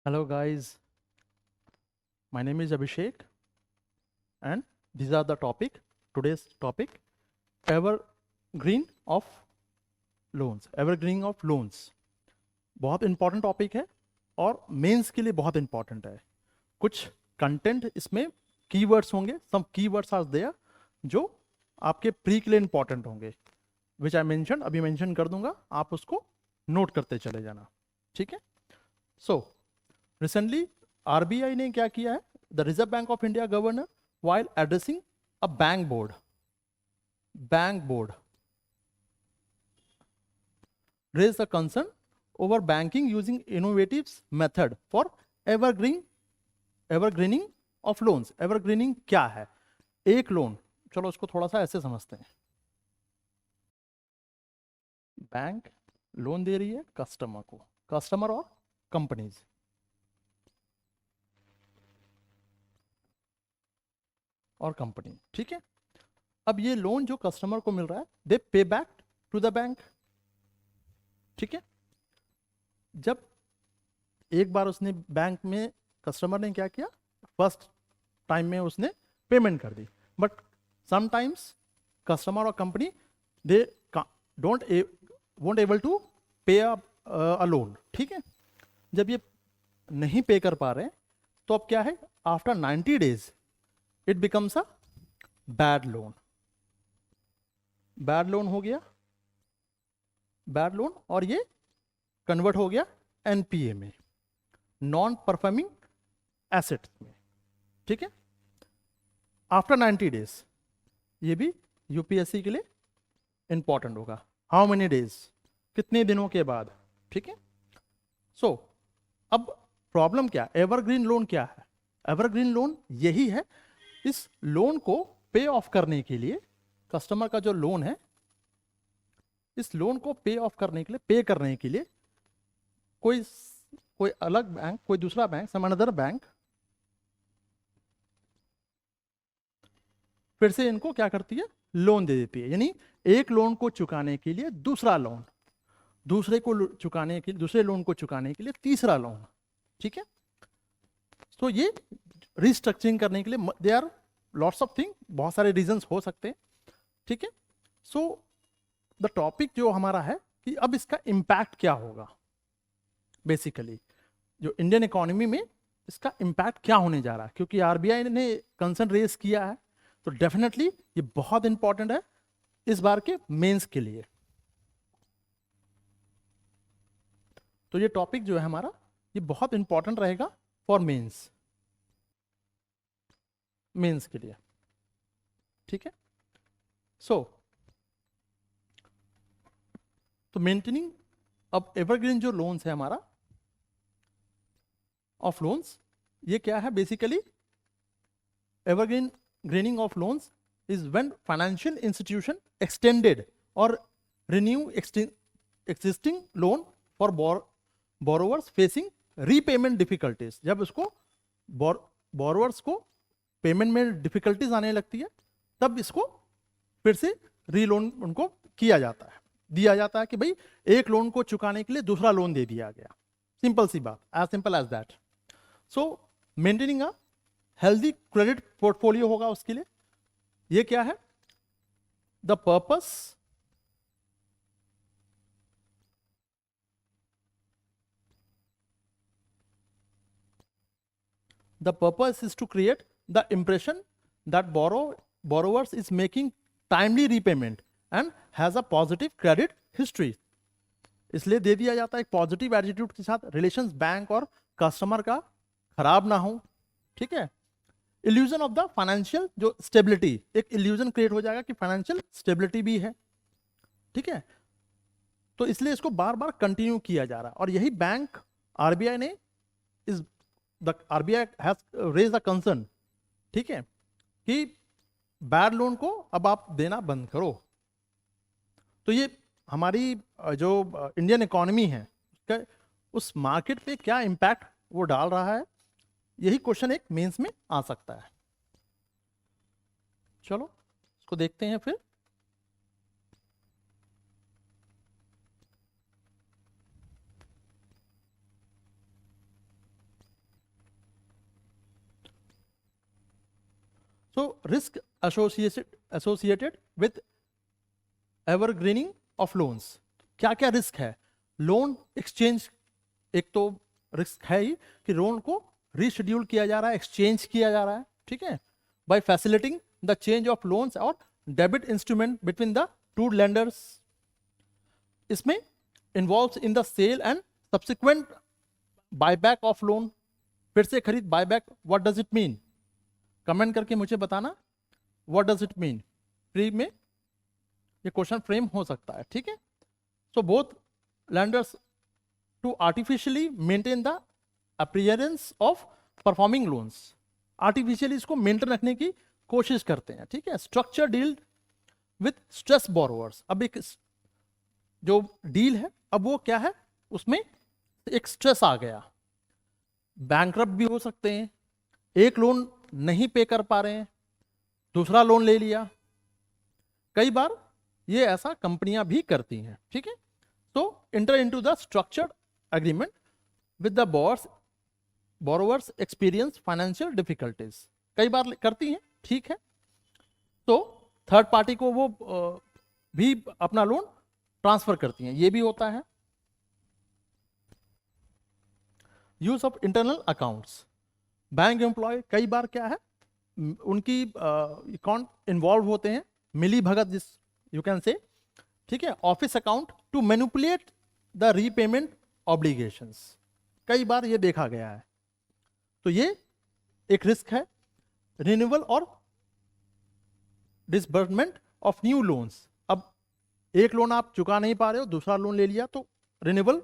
Hello guys, my name is Abhishek and these are the topic, today's topic, evergreen of loans, evergreen of loans। बहुत important topic है और mains के लिए बहुत important है। कुछ कंटेंट इसमें कीवर्ड्स होंगे, सम कीवर्ड्स आर देयर जो आपके प्री के लिए इंपॉर्टेंट होंगे, विच आई मेंशन, अभी मेंशन कर दूंगा, आप उसको नोट करते चले जाना, ठीक है। सो रिसेंटली आरबीआई ने क्या किया है, the reserve bank of India governor while addressing a bank board raised a concern over banking using innovative method for evergreening of loans। evergreening क्या है? एक लोन, चलो उसको थोड़ा सा ऐसे समझते हैं। बैंक लोन दे रही है कस्टमर को, कस्टमर और कंपनीज, और कंपनी, ठीक है। अब ये लोन जो कस्टमर को मिल रहा है, दे पे बैक टू द बैंक, ठीक है। जब एक बार उसने बैंक में, कस्टमर ने क्या किया, फर्स्ट टाइम में उसने पेमेंट कर दी, बट समटाइम्स कस्टमर और company they won't able to pay a loan, ठीक है। जब ये नहीं पे कर पा रहे हैं तो अब क्या है, after 90 days it becomes a bad loan. Bad loan हो गया, बैड लोन, और ये कन्वर्ट हो गया एनपीए में, नॉन परफॉर्मिंग एसेट में, ठीक है। आफ्टर 90 डेज, ये भी यूपीएससी के लिए इंपॉर्टेंट होगा। हाउ मेनी डेज, कितने दिनों के बाद, ठीक है। सो अब प्रॉब्लम क्या, एवरग्रीन लोन क्या है? एवरग्रीन लोन यही है, इस लोन को पे ऑफ करने के लिए, कस्टमर का जो लोन है, इस लोन को पे ऑफ करने के लिए, पे करने के लिए कोई कोई अलग बैंक, कोई दूसरा बैंक, सम अनदर बैंक फिर से इनको क्या करती है, लोन दे देती है। यानी एक लोन को चुकाने के लिए दूसरा लोन, दूसरे को चुकाने के लिए, दूसरे लोन को चुकाने के लिए तीसरा लोन, ठीक है। तो ये रिस्ट्रक्चरिंग करने के लिए they are lots of thing, बहुत सारे रीजंस हो सकते हैं, ठीक है। सो द टॉपिक जो हमारा है कि अब इसका इम्पैक्ट क्या होगा, बेसिकली जो इंडियन इकोनॉमी में इसका इम्पैक्ट क्या होने जा रहा है, क्योंकि आरबीआई ने कंसर्न रेज किया है, तो डेफिनेटली ये बहुत इंपॉर्टेंट है इस बार के मेंस के लिए। तो ये टॉपिक जो है हमारा, ये बहुत इंपॉर्टेंट रहेगा फॉर मेंस, मेंस के लिए, ठीक है। सो तो मेंटेनिंग, अब एवरग्रीन जो लोन्स है हमारा, ऑफ लोन्स, ये क्या है basically, evergreen greening of loans is when financial institution extended और renew existing loan for borrowers facing repayment difficulties. जब उसको बोरोवर्स को पेमेंट में डिफिकल्टीज आने लगती है, तब इसको फिर से रीलोन उनको किया जाता है, दिया जाता है कि भाई एक लोन को चुकाने के लिए दूसरा लोन दे दिया गया। सिंपल सी बात, as simple as that. So maintaining a healthy credit portfolio होगा उसके लिए। ये क्या है, the purpose is to create the impression that borrowers is making timely repayment and has a positive credit history। इसलिए दे दिया जाता है एक पॉजिटिव एटीट्यूड के साथ, रिलेशंस बैंक और कस्टमर का खराब ना हो, ठीक है। इल्यूजन ऑफ द फाइनेंशियल जो स्टेबिलिटी, एक इल्यूजन क्रिएट हो जाएगा कि फाइनेंशियल स्टेबिलिटी भी है, ठीक है। तो इसलिए इसको बार बार कंटिन्यू किया जा रहा है, और यही बैंक, आरबीआई ने इस the RBI has raise the concern, ठीक है, कि बैड लोन को अब आप देना बंद करो। तो ये हमारी जो इंडियन इकोनॉमी है, उस मार्केट पे क्या इंपैक्ट वो डाल रहा है, यही क्वेश्चन एक मेंस में आ सकता है। चलो इसको देखते हैं फिर। So risk associated with evergreening of loans. क्या क्या रिस्क है? लोन एक्सचेंज, एक तो रिस्क है ही कि लोन को रीशेड्यूल किया जा रहा है, एक्सचेंज किया जा रहा है, ठीक है, by facilitating the change of loans और debit instrument between the two lenders. इसमें involves in the sale and subsequent buyback of loan. फिर से खरीद, buyback, what does it mean? Comment करके मुझे बताना what does it mean. Free में ये क्वेश्चन फ्रेम हो सकता है, ठीक है. So both lenders to artificially maintain the appearance of performing loans. Artificially इसको मेंटेन रखने की कोशिश करते हैं, ठीक है. Structure deal with stress borrowers. अब एक जो डील है, अब वो क्या है, उसमें एक स्ट्रेस आ गया, बैंकरप्ट भी हो सकते हैं, एक लोन नहीं पे कर पा रहे हैं, दूसरा लोन ले लिया. कई बार ये ऐसा कंपनियां भी करती हैं, ठीक है. तो enter into the structured agreement with the borrowers experience financial difficulties. कई बार करती हैं, ठीक है. तो थर्ड पार्टी को वो भी अपना लोन ट्रांसफर करती हैं, ये भी होता है. Use of internal accounts. Bank employ कई बार क्या है, उनकी अकाउंट इन्वॉल्व होते हैं, मिली भगत जिस यू कैन से, ठीक है, office account to manipulate the repayment obligations. कई बार ये देखा गया है. तो ये एक रिस्क है. रिन्यूअल और डिसबर्समेंट ऑफ न्यू लोन्स. अब एक लोन आप चुका नहीं पा रहे हो, दूसरा लोन ले लिया, तो रिन्यूअल,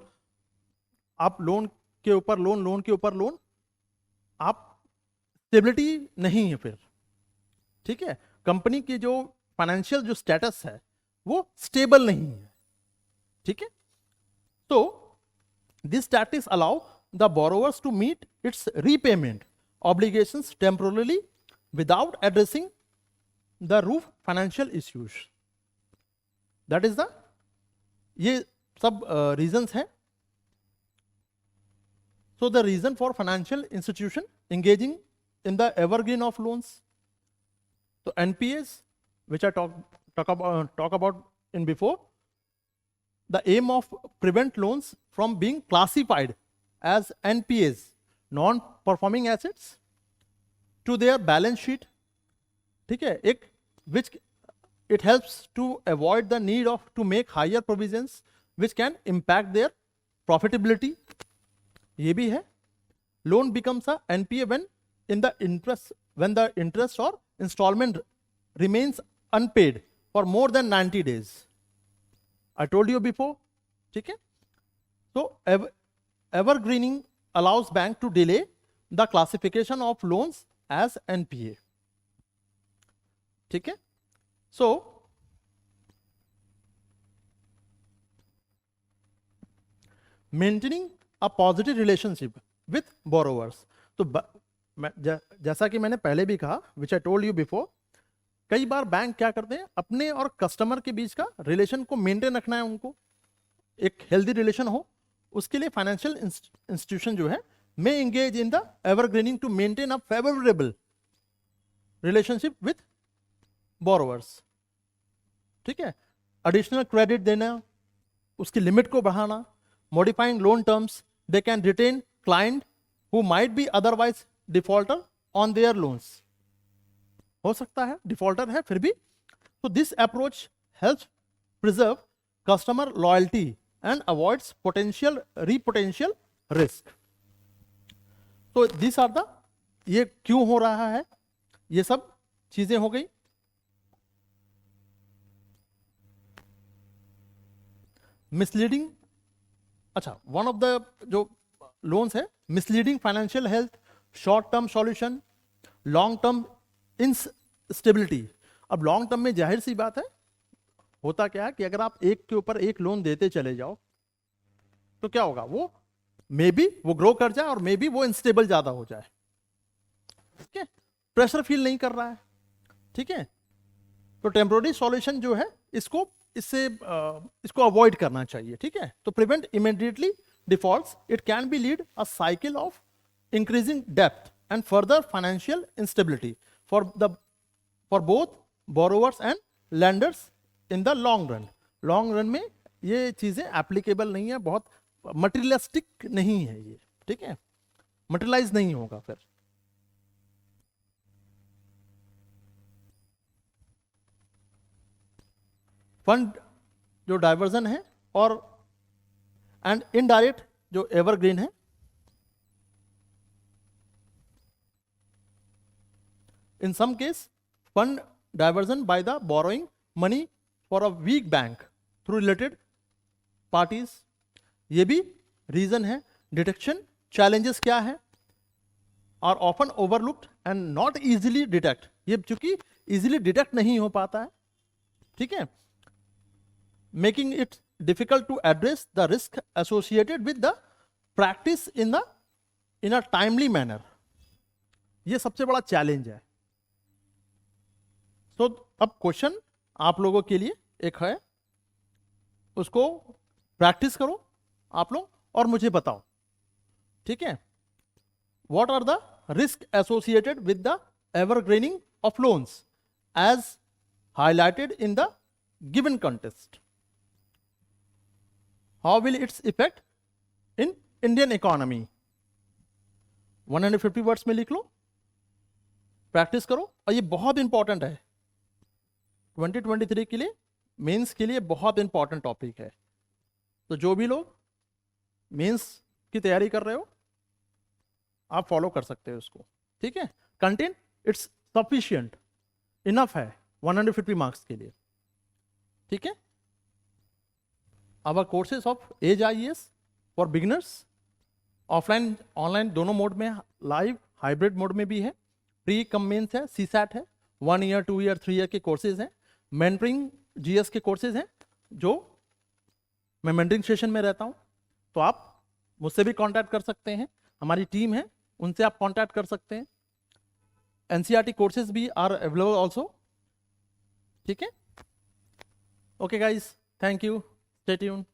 आप लोन के ऊपर लोन, लोन के ऊपर लोन, आप स्टेबिलिटी नहीं है फिर, ठीक है. कंपनी की जो फाइनेंशियल जो स्टेटस है वो स्टेबल नहीं है, ठीक है. तो this status allow the borrowers to meet its repayment obligations temporally without addressing the roof financial issues. That is the, ये सब रीजंस हैं. So the reason for financial institution engaging in the evergreen of loans. So NPAs, which I talk about in before, the aim of prevent loans from being classified as NPAs, non-performing assets, to their balance sheet. ठीक है, एक which it helps to avoid the need of to make higher provisions which can impact their profitability. ये भी है. Loan becomes a NPA when the interest or installment remains unpaid for more than 90 days. I told you before, ठीक है. So evergreening allows bank to delay the classification of loans as NPA. ठीक है. So maintaining a positive relationship with borrowers. तो जैसा कि मैंने पहले भी कहा, which I told you before, कई बार बैंक क्या करते हैं, अपने और कस्टमर के बीच का रिलेशन को मेंटेन रखना है, उनको एक हेल्दी रिलेशन हो, उसके लिए फाइनेंशियल इंस्टीट्यूशन जो है may engage in the evergreening to maintain a favorable relationship with borrowers. ठीक है. एडिशनल क्रेडिट देना, उसकी लिमिट को बढ़ाना, modifying loan terms, they can retain client who might be otherwise defaulter on their loans. हो सकता है डिफॉल्टर है फिर भी. तो this approach helps preserve customer loyalty and avoids potential risk. तो दिस आर द, ये क्यों हो रहा है, ये सब चीजें हो गई. मिसलीडिंग, अच्छा, वन ऑफ द जो लोन्स है, misleading financial health, short term solution, long term instability. अब लॉन्ग टर्म में जाहिर सी बात है, होता क्या है कि अगर आप एक के ऊपर एक लोन देते चले जाओ तो क्या होगा, वो मे बी वो ग्रो कर जाए और मे बी वो इंस्टेबल ज्यादा हो जाए. ठीक है, प्रेशर फील नहीं कर रहा है. ठीक है, तो टेम्पोररी सॉल्यूशन जो है इसको अवॉइड करना चाहिए. ठीक है, तो prevent immediately defaults, it can be lead a cycle of increasing depth and further financial instability for the for both borrowers and landers in the long run. Long run में ये चीजें एप्लीकेबल नहीं है, बहुत मटेरियलिस्टिक नहीं है ये, ठीक है, मटेरियलाइज नहीं होगा फिर। फंड जो डाइवर्जन है और एंड इनडायरेक्ट जो एवरग्रीन है, in some case fund diversion by the borrowing money for a weak bank through related parties, ये भी रीजन है। डिटेक्शन चैलेंजेस क्या है, are often overlooked and not easily detect, ये चूंकि इजीली डिटेक्ट नहीं हो पाता है, ठीक है, making it difficult to address the risk associated with the practice in a timely manner, ये सबसे बड़ा चैलेंज है। तो अब क्वेश्चन आप लोगों के लिए एक है, उसको प्रैक्टिस करो आप लोग और मुझे बताओ, ठीक है। What are the risk associated with the evergreening of loans as highlighted in the given context, how will its effect in Indian economy. 150 words में लिख लो, प्रैक्टिस करो, और ये बहुत इंपॉर्टेंट है 2023 के लिए, मेंस के लिए बहुत इंपॉर्टेंट टॉपिक है। तो जो भी लोग मेंस की तैयारी कर रहे हो आप फॉलो कर सकते हो उसको, ठीक है। कंटेंट इट्स सफिशिएंट, इनफ है 150 मार्क्स के लिए, ठीक है। Our courses of Edge IAS for beginners, offline online दोनों मोड में, लाइव हाइब्रिड मोड में भी है, प्री कम मेंस है, CSAT है, 1 ईयर 2 ईयर 3 ईयर के कोर्सेज हैं, मेंटरिंग GS के कोर्सेज हैं, जो मैं मेंटरिंग सेशन में रहता हूं, तो आप मुझसे भी कांटेक्ट कर सकते हैं, हमारी टीम है उनसे आप कांटेक्ट कर सकते हैं। NCERT कोर्सेज भी आर अवेलेबल ऑल्सो, ठीक है। Okay guys, thank you, stay tuned.